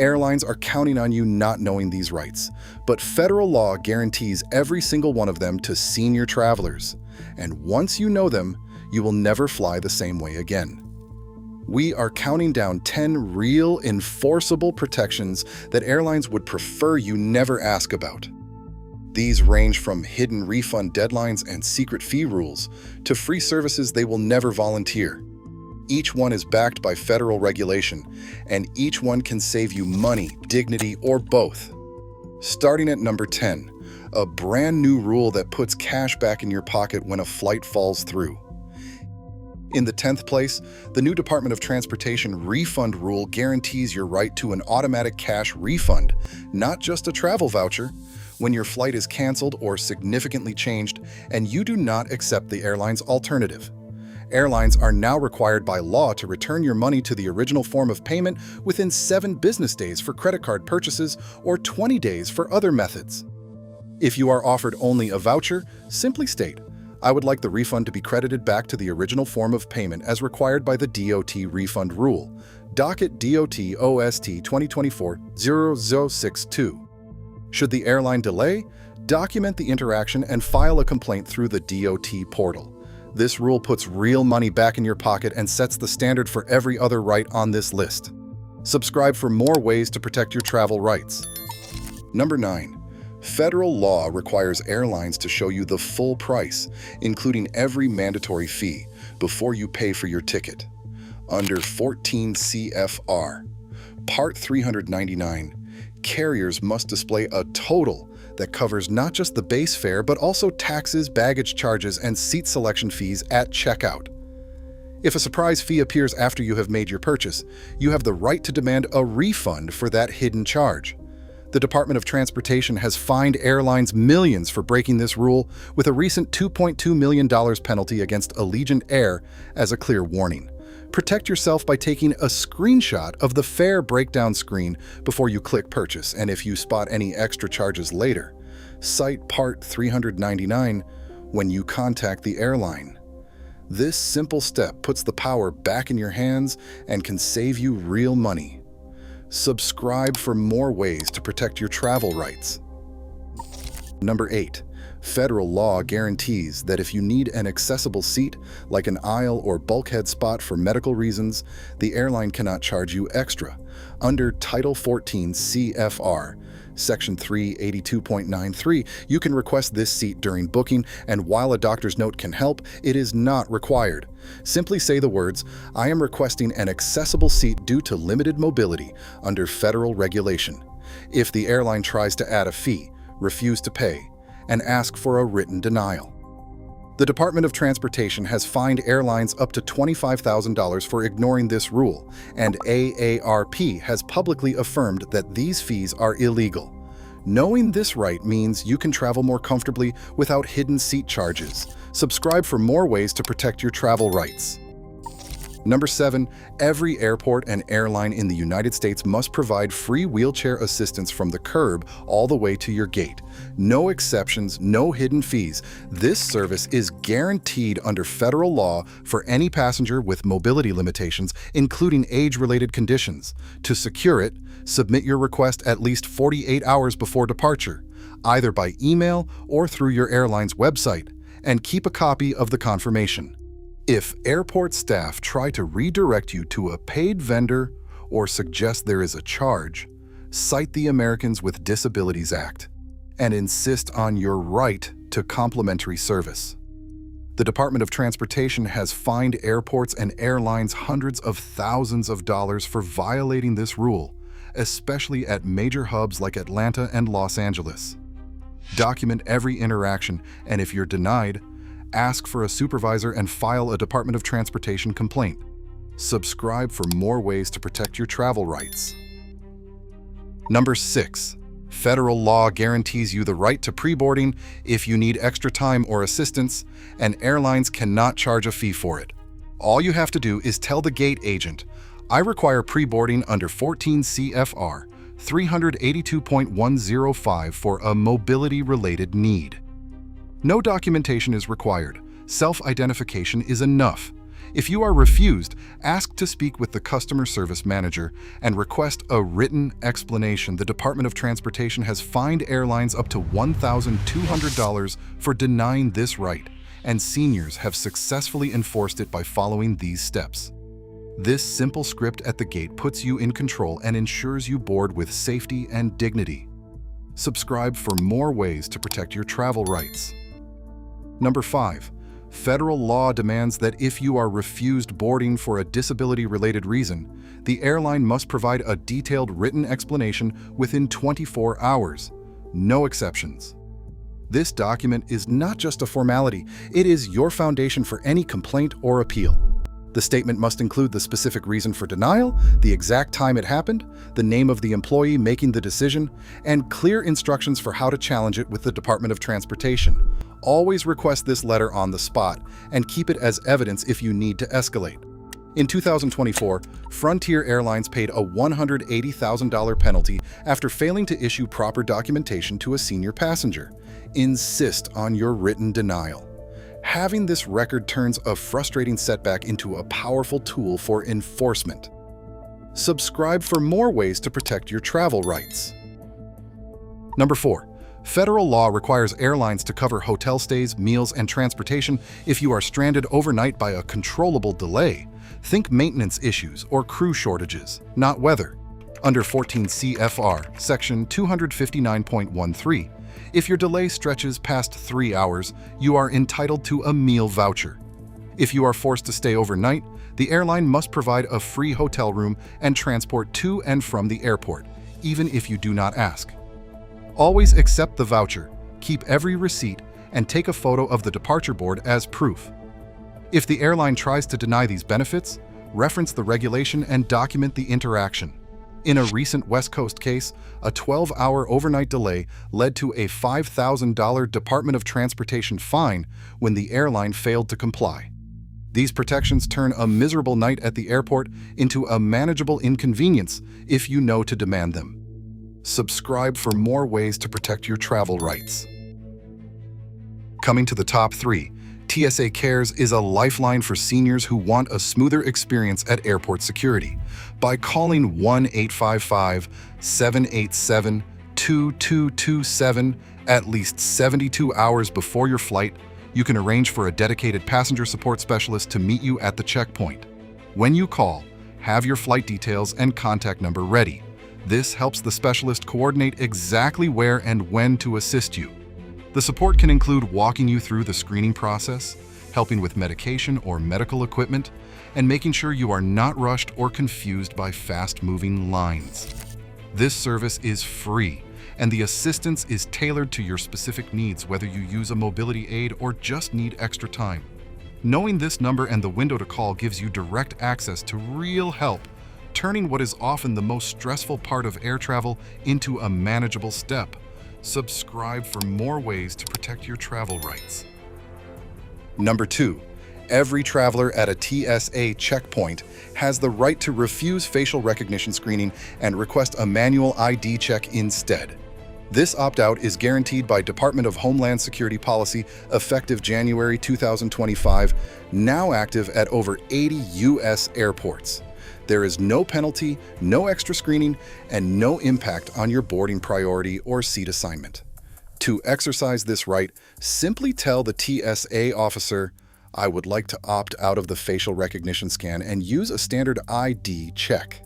Airlines are counting on you not knowing these rights, but federal law guarantees every single one of them to senior travelers. And once you know them, you will never fly the same way again. We are counting down 10 real, enforceable protections that airlines would prefer you never ask about. These range from hidden refund deadlines and secret fee rules to free services they will never volunteer. Each one is backed by federal regulation, and each one can save you money, dignity, or both. Starting at number 10, a brand new rule that puts cash back in your pocket when a flight falls through. In the 10th place, the new Department of Transportation refund rule guarantees your right to an automatic cash refund, not just a travel voucher, when your flight is canceled or significantly changed and you do not accept the airline's alternative. Airlines are now required by law to return your money to the original form of payment within 7 business days for credit card purchases or 20 days for other methods. If you are offered only a voucher, simply state, "I would like the refund to be credited back to the original form of payment as required by the DOT refund rule, docket DOT OST 2024-0062. Should the airline delay, document the interaction and file a complaint through the DOT portal. This rule puts real money back in your pocket and sets the standard for every other right on this list. Subscribe for more ways to protect your travel rights. Number 9. Federal law requires airlines to show you the full price, including every mandatory fee, before you pay for your ticket. Under 14 CFR, Part 399, carriers must display a total that covers not just the base fare but also taxes, baggage charges, and seat selection fees at checkout. If a surprise fee appears after you have made your purchase, you have the right to demand a refund for that hidden charge. The Department of Transportation has fined airlines millions for breaking this rule, with a recent $2.2 million penalty against Allegiant Air as a clear warning. Protect yourself by taking a screenshot of the fare breakdown screen before you click purchase, and if you spot any extra charges later, cite Part 399 when you contact the airline. This simple step puts the power back in your hands and can save you real money. Subscribe for more ways to protect your travel rights. Number 8. Federal law guarantees that if you need an accessible seat, like an aisle or bulkhead spot for medical reasons, the airline cannot charge you extra. Under Title 14 CFR, Section 382.93, you can request this seat during booking, and while a doctor's note can help, it is not required. Simply say the words, "I am requesting an accessible seat due to limited mobility," under federal regulation. If the airline tries to add a fee, refuse to pay, and ask for a written denial. The Department of Transportation has fined airlines up to $25,000 for ignoring this rule, and AARP has publicly affirmed that these fees are illegal. Knowing this right means you can travel more comfortably without hidden seat charges. Subscribe for more ways to protect your travel rights. Number 7. Every airport and airline in the United States must provide free wheelchair assistance from the curb all the way to your gate. No exceptions, no hidden fees. This service is guaranteed under federal law for any passenger with mobility limitations, including age-related conditions. To secure it, submit your request at least 48 hours before departure, either by email or through your airline's website, and keep a copy of the confirmation. If airport staff try to redirect you to a paid vendor or suggest there is a charge, cite the Americans with Disabilities Act and insist on your right to complimentary service. The Department of Transportation has fined airports and airlines hundreds of thousands of dollars for violating this rule, especially at major hubs like Atlanta and Los Angeles. Document every interaction, and if you're denied, ask for a supervisor and file a Department of Transportation complaint. Subscribe for more ways to protect your travel rights. Number 6. Federal law guarantees you the right to pre-boarding if you need extra time or assistance, and airlines cannot charge a fee for it. All you have to do is tell the gate agent, "I require pre-boarding under 14 CFR 382.105 for a mobility-related need." No documentation is required. Self-identification is enough. If you are refused, ask to speak with the customer service manager and request a written explanation. The Department of Transportation has fined airlines up to $1,200 for denying this right, and seniors have successfully enforced it by following these steps. This simple script at the gate puts you in control and ensures you board with safety and dignity. Subscribe for more ways to protect your travel rights. Number 5. Federal law demands that if you are refused boarding for a disability-related reason, the airline must provide a detailed written explanation within 24 hours. No exceptions. This document is not just a formality, it is your foundation for any complaint or appeal. The statement must include the specific reason for denial, the exact time it happened, the name of the employee making the decision, and clear instructions for how to challenge it with the Department of Transportation. Always request this letter on the spot and keep it as evidence if you need to escalate. In 2024, Frontier Airlines paid a $180,000 penalty after failing to issue proper documentation to a senior passenger. Insist on your written denial. Having this record turns a frustrating setback into a powerful tool for enforcement. Subscribe for more ways to protect your travel rights. Number 4. Federal law requires airlines to cover hotel stays, meals, and transportation if you are stranded overnight by a controllable delay. Think maintenance issues or crew shortages, not weather. Under 14 CFR, Section 259.13, if your delay stretches past 3 hours, you are entitled to a meal voucher. If you are forced to stay overnight, the airline must provide a free hotel room and transport to and from the airport, even if you do not ask. Always accept the voucher, keep every receipt, and take a photo of the departure board as proof. If the airline tries to deny these benefits, reference the regulation and document the interaction. In a recent West Coast case, a 12-hour overnight delay led to a $5,000 Department of Transportation fine when the airline failed to comply. These protections turn a miserable night at the airport into a manageable inconvenience if you know to demand them. Subscribe for more ways to protect your travel rights. Coming to the top 3, TSA Cares is a lifeline for seniors who want a smoother experience at airport security. By calling 1-855-787-2227 at least 72 hours before your flight, you can arrange for a dedicated passenger support specialist to meet you at the checkpoint. When you call, have your flight details and contact number ready. This helps the specialist coordinate exactly where and when to assist you. The support can include walking you through the screening process, helping with medication or medical equipment, and making sure you are not rushed or confused by fast-moving lines. This service is free, and the assistance is tailored to your specific needs, whether you use a mobility aid or just need extra time. Knowing this number and the window to call gives you direct access to real help, turning what is often the most stressful part of air travel into a manageable step. Subscribe for more ways to protect your travel rights. Number 2. Every traveler at a TSA checkpoint has the right to refuse facial recognition screening and request a manual ID check instead. This opt-out is guaranteed by Department of Homeland Security policy effective January 2025, now active at over 80 U.S. airports. There is no penalty, no extra screening, and no impact on your boarding priority or seat assignment. To exercise this right, simply tell the TSA officer, "I would like to opt out of the facial recognition scan and use a standard ID check."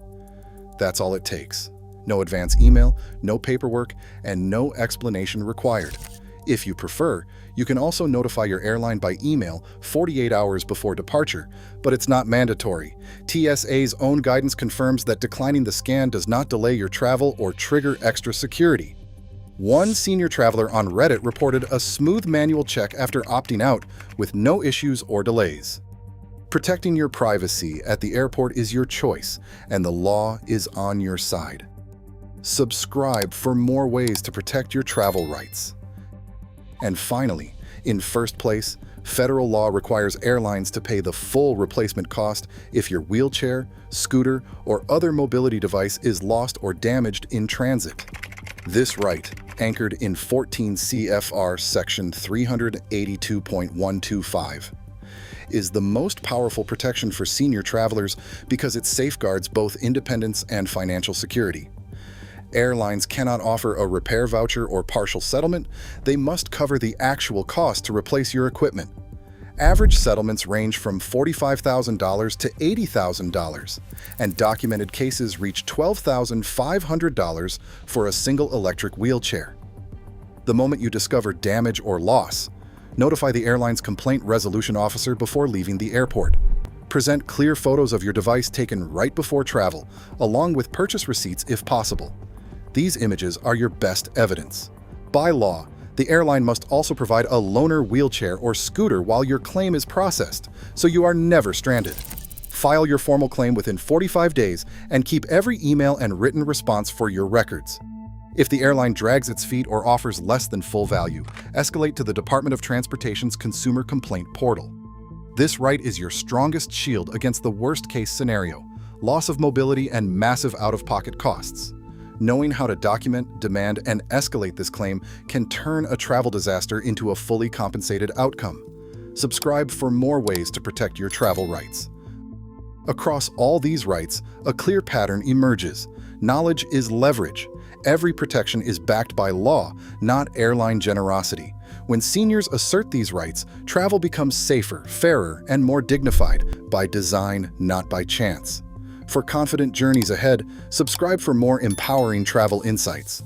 That's all it takes. No advance email, no paperwork, and no explanation required. If you prefer, you can also notify your airline by email 48 hours before departure, but it's not mandatory. TSA's own guidance confirms that declining the scan does not delay your travel or trigger extra security. One senior traveler on Reddit reported a smooth manual check after opting out with no issues or delays. Protecting your privacy at the airport is your choice, and the law is on your side. Subscribe for more ways to protect your travel rights. And finally, in first place, federal law requires airlines to pay the full replacement cost if your wheelchair, scooter, or other mobility device is lost or damaged in transit. This right, anchored in 14 CFR Section 382.125, is the most powerful protection for senior travelers because it safeguards both independence and financial security. Airlines cannot offer a repair voucher or partial settlement. They must cover the actual cost to replace your equipment. Average settlements range from $45,000 to $80,000, and documented cases reach $12,500 for a single electric wheelchair. The moment you discover damage or loss, notify the airline's complaint resolution officer before leaving the airport. Present clear photos of your device taken right before travel, along with purchase receipts if possible. These images are your best evidence. By law, the airline must also provide a loaner wheelchair or scooter while your claim is processed, so you are never stranded. File your formal claim within 45 days and keep every email and written response for your records. If the airline drags its feet or offers less than full value, escalate to the Department of Transportation's Consumer Complaint Portal. This right is your strongest shield against the worst-case scenario, loss of mobility and massive out-of-pocket costs. Knowing how to document, demand, and escalate this claim can turn a travel disaster into a fully compensated outcome. Subscribe for more ways to protect your travel rights. Across all these rights, a clear pattern emerges. Knowledge is leverage. Every protection is backed by law, not airline generosity. When seniors assert these rights, travel becomes safer, fairer, and more dignified, by design, not by chance. For confident journeys ahead, subscribe for more empowering travel insights.